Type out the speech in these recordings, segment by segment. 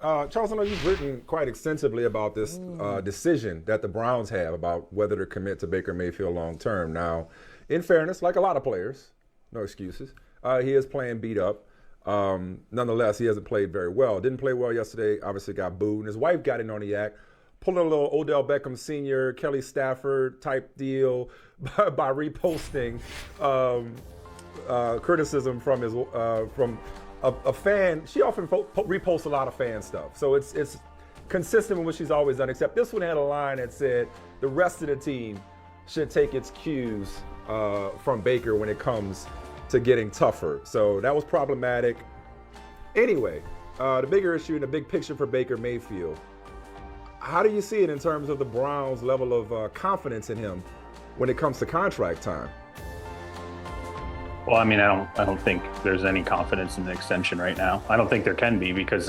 Charles, I know you've written quite extensively about this decision that the Browns have about whether to commit to Baker Mayfield long term. Now, in fairness, like a lot of players, no excuses, he is playing beat up. Nonetheless, he hasn't played very well. Didn't play well yesterday. Obviously, got booed. And his wife got in on the act, pulling a little Odell Beckham Sr., Kelly Stafford type deal by reposting criticism from his from a fan. She often reposts a lot of fan stuff, so it's consistent with what she's always done. Except this one had a line that said the rest of the team should take its cues from Baker when it comes to getting tougher. So that was problematic. Anyway, the bigger issue and the big picture for Baker Mayfield. How do you see it in terms of the Browns' level of confidence in him when it comes to contract time? Well, I mean, I don't think there's any confidence in the extension right now. I don't think there can be because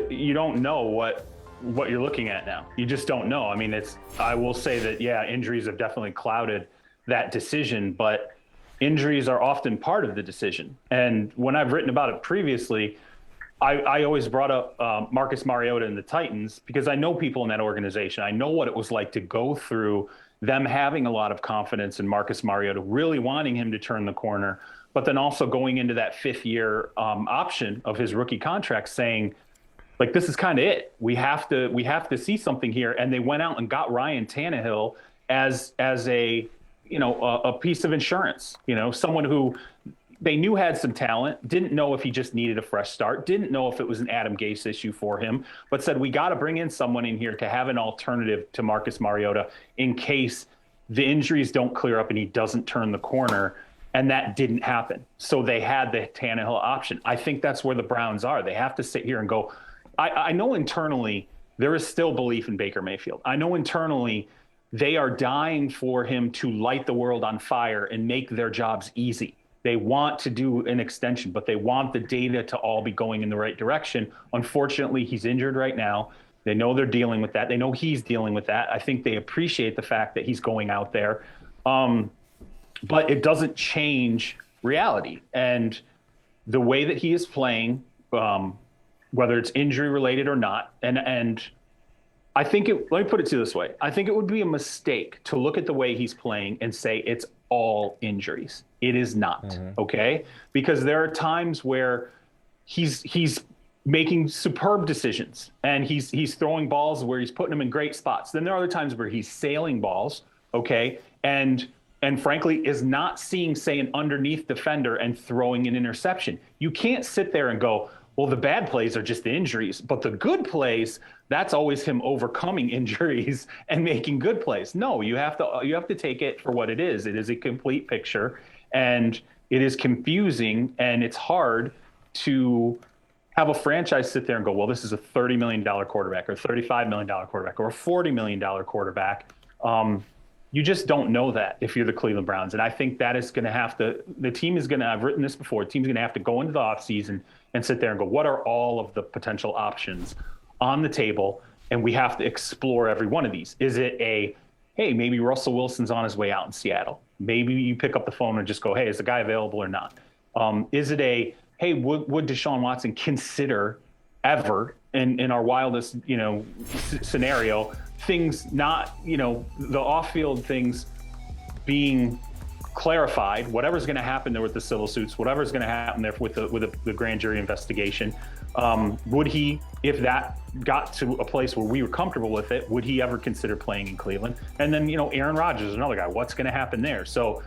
you don't know what you're looking at now. You just don't know. I mean, I will say that, yeah, injuries have definitely clouded that decision, but injuries are often part of the decision. And when I've written about it previously, I always brought up Marcus Mariota and the Titans because I know people in that organization. I know what it was like to go through them having a lot of confidence in Marcus Mariota, really wanting him to turn the corner, but then also going into that fifth-year option of his rookie contract saying, like, this is kind of it. We have to see something here. And they went out and got Ryan Tannehill as a piece of insurance, someone who they knew had some talent, didn't know if he just needed a fresh start, didn't know if it was an Adam Gase issue for him, but said, we got to bring in someone in here to have an alternative to Marcus Mariota in case the injuries don't clear up and he doesn't turn the corner. And that didn't happen. So they had the Tannehill option. I think that's where the Browns are. They have to sit here and go, I know internally there is still belief in Baker Mayfield. I know internally they are dying for him to light the world on fire and make their jobs easy. They want to do an extension, but they want the data to all be going in the right direction. Unfortunately, he's injured right now. They know they're dealing with that. They know he's dealing with that. I think they appreciate the fact that he's going out there. But it doesn't change reality. And the way that he is playing, whether it's injury related or not, and I think let me put it to you this way. I think it would be a mistake to look at the way he's playing and say it's all injuries. It is not, okay? Because there are times where he's making superb decisions and he's throwing balls where he's putting them in great spots. Then there are other times where he's sailing balls, okay? And frankly is not seeing, say, an underneath defender and throwing an interception. You can't sit there and go, well, the bad plays are just the injuries, but the good plays, that's always him overcoming injuries and making good plays. No, you have to take it for what it is. It is a complete picture, and it is confusing, and it's hard to have a franchise sit there and go, well, this is a $30 million quarterback or $35 million quarterback or a $40 million quarterback. You just don't know that if you're the Cleveland Browns. And I think that is going to have to, the team is going to, I've written this before, the team's going to have to go into the offseason and sit there and go, what are all of the potential options on the table? And we have to explore every one of these. Is it a, hey, maybe Russell Wilson's on his way out in Seattle. Maybe you pick up the phone and just go, hey, is the guy available or not? Is it a, hey, would Deshaun Watson consider ever in our wildest, scenario, things not, the off-field things being clarified, whatever's going to happen there with the civil suits, whatever's going to happen there with the grand jury investigation, would he, if that got to a place where we were comfortable with it, would he ever consider playing in Cleveland? And then, Aaron Rodgers is another guy. What's going to happen there? So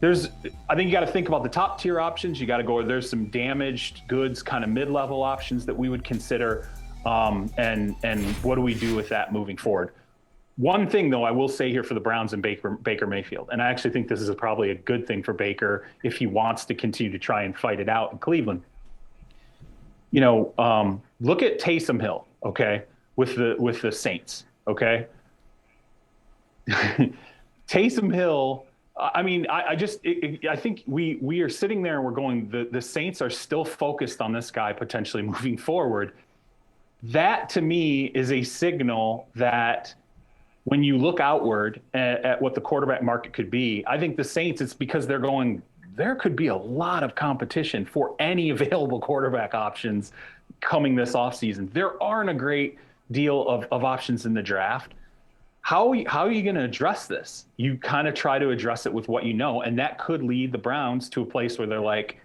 I think you got to think about the top tier options. You got to go, there's some damaged goods, kind of mid-level options that we would consider. And what do we do with that moving forward? One thing, though, I will say here for the Browns and Baker Mayfield, and I actually think this is probably a good thing for Baker if he wants to continue to try and fight it out in Cleveland. Look at Taysom Hill, okay, with the Saints, okay? Taysom Hill, I mean, I think we are sitting there and we're going, the Saints are still focused on this guy potentially moving forward. That, to me, is a signal that when you look outward at what the quarterback market could be, I think the Saints, it's because they're going, there could be a lot of competition for any available quarterback options coming this offseason. There aren't a great deal of options in the draft. How are you going to address this? You kind of try to address it with what you know, and that could lead the Browns to a place where they're like,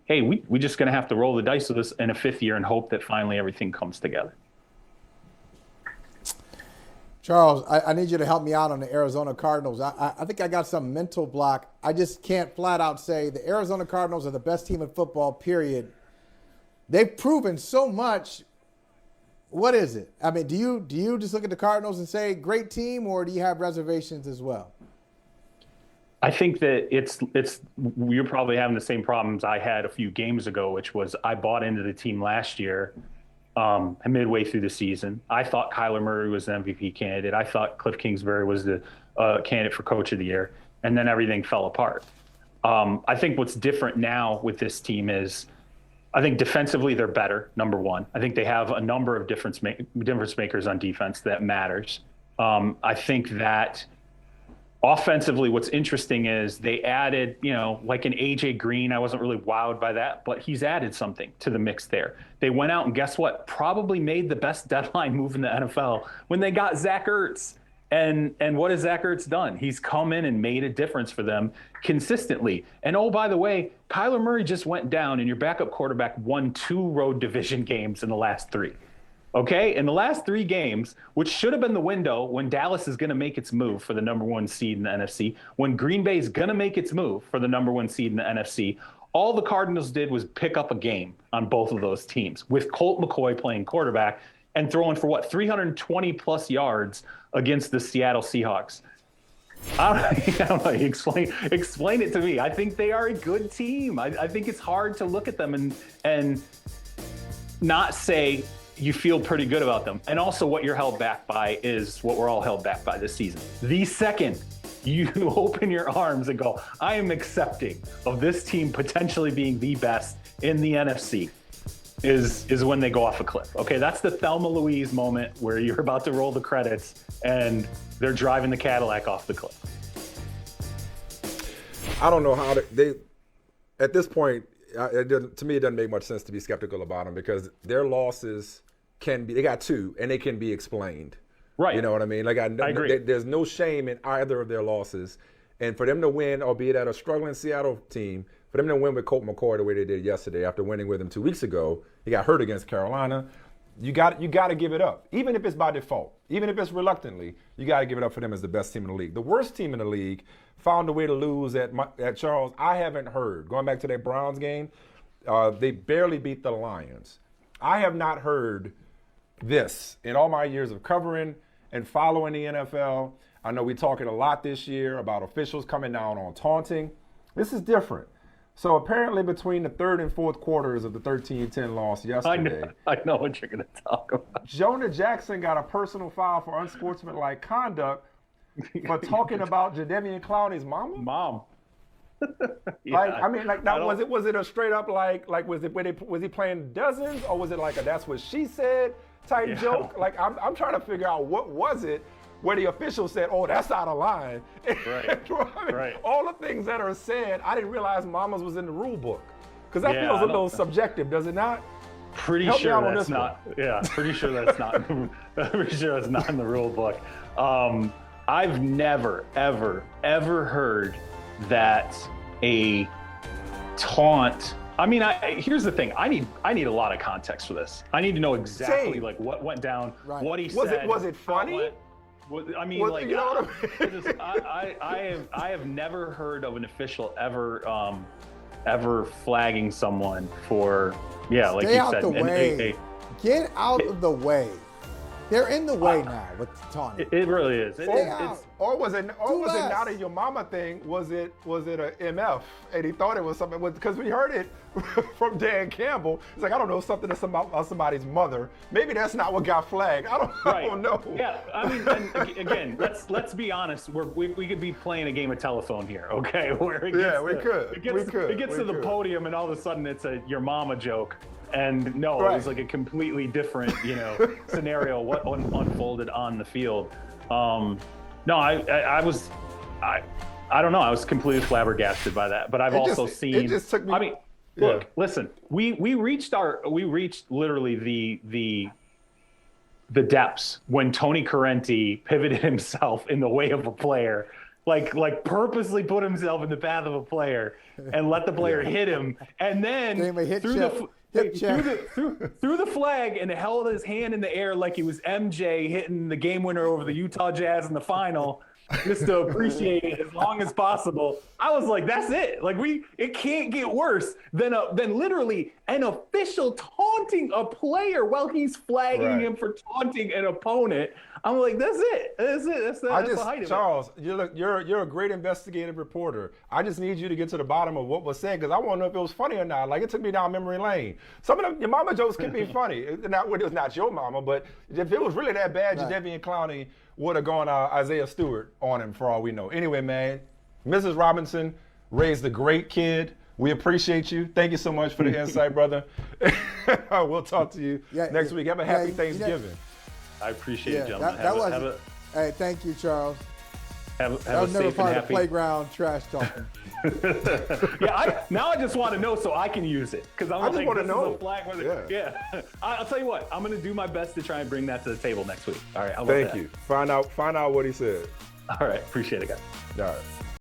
hey, we're just going to have to roll the dice with this in a fifth year and hope that finally everything comes together. Charles, I need you to help me out on the Arizona Cardinals. I think I got some mental block. I just can't flat out say the Arizona Cardinals are the best team in football, period. They've proven so much. What is it? I mean, do you just look at the Cardinals and say great team, or do you have reservations as well? I think that it's you're probably having the same problems I had a few games ago, which was I bought into the team last year, midway through the season. I thought Kyler Murray was the MVP candidate. I thought Cliff Kingsbury was the candidate for Coach of the Year, and then everything fell apart. I think what's different now with this team is, I think defensively they're better, number one. I think they have a number of difference makers on defense that matters. I think that offensively, what's interesting is they added, like an A.J. Green. I wasn't really wowed by that, but he's added something to the mix there. They went out and guess what? Probably made the best deadline move in the NFL when they got Zach Ertz. And what has Zach Ertz done? He's come in and made a difference for them consistently. And oh, by the way, Kyler Murray just went down, and your backup quarterback won 2 road division games in the last 3. Okay? In the last 3 games, which should have been the window when Dallas is going to make its move for the number 1 seed in the NFC, when Green Bay is going to make its move for the number 1 seed in the NFC, all the Cardinals did was pick up a game on both of those teams, with Colt McCoy playing quarterback and throwing for 320 plus yards against the Seattle Seahawks. I don't know. Explain it to me. I think they are a good team. I think it's hard to look at them and not say you feel pretty good about them. And also what you're held back by is what we're all held back by this season. The second you open your arms and go, I am accepting of this team potentially being the best in the NFC, is when they go off a cliff. Okay, that's the Thelma Louise moment where you're about to roll the credits and they're driving the Cadillac off the cliff. I don't know how they at this point, to me, it doesn't make much sense to be skeptical about them, because their losses they got 2, and they can be explained. Right. You know what I mean? Like I agree. There's no shame in either of their losses. And for them to win, albeit at a struggling Seattle team, for them to win with Colt McCoy the way they did yesterday after winning with him 2 weeks ago, he got hurt against Carolina. You got to give it up, even if it's by default, even if it's reluctantly. You got to give it up for them as the best team in the league. The worst team in the league found a way to lose at Charles. I haven't heard, going back to that Browns game, they barely beat the Lions. I have not heard this in all my years of covering and following the NFL. I know we're talking a lot this year about officials coming down on taunting. This is different. So apparently between the 3rd and 4th quarters of the 13-10 loss yesterday, I know what you're going to talk about. Jonah Jackson got a personal foul for unsportsmanlike conduct for talking about Jadeveon Clowney's mom. Yeah, was it a straight up was he playing dozens, or was it like a that's what she said type joke? Like I'm trying to figure out what was it where the official said, oh, that's out of line. Right. Right. All the things that are said, I didn't realize mamas was in the rule book, because that feels a little subjective, does it not? Pretty sure that's not. Yeah, pretty sure that's not. Pretty sure that's not in the rule book. I've never, ever heard that a taunt. I mean, here's the thing. I need a lot of context for this. I need to know exactly like what went down, what he said. Was it funny? I mean, like, you know what I mean? I have never heard of an official ever flagging someone for, like Stay you out said. The way. Get out of the way. They're in the way now with taunting. It really is. Or was it not a your mama thing? Was it a MF? And he thought it was something, because we heard it from Dan Campbell. It's like, I don't know, something to somebody's mother. Maybe that's not what got flagged. I don't know. Yeah, I mean, and again, let's be honest. We could be playing a game of telephone here, okay? Where it gets to the podium, and all of a sudden it's a your mama joke. And it was like a completely different, scenario what unfolded on the field. I don't know. I was completely flabbergasted by that. But I've also seen. It just took me. Look, listen, we reached literally the depths when Tony Correnti pivoted himself in the way of a player, like purposely put himself in the path of a player and let the player hit him, and then threw the flag and held his hand in the air like he was MJ hitting the game winner over the Utah Jazz in the final, just to appreciate it as long as possible. I was like, that's it. Like it can't get worse than literally an official taunting a player while he's flagging him for taunting an opponent. I'm like, that's it. That's the height of it. Charles, you're a great investigative reporter. I just need you to get to the bottom of what was said, because I want to know if it was funny or not. Like, it took me down memory lane. Some of your mama jokes can be funny. It was not your mama, but if it was really that bad, Jadeveon Clowney would have gone Isaiah Stewart on him for all we know. Anyway, man, Mrs. Robinson raised a great kid. We appreciate you. Thank you so much for the insight, brother. We'll talk to you next week. Have a happy Thanksgiving. I appreciate it, gentlemen. Hey, thank you, Charles. That was never part of the playground trash talking. Now I just want to know so I can use it, because I just want to know. I'll tell you what. I'm going to do my best to try and bring that to the table next week. All right. Thank you. Find out what he said. All right. Appreciate it, guys. All right.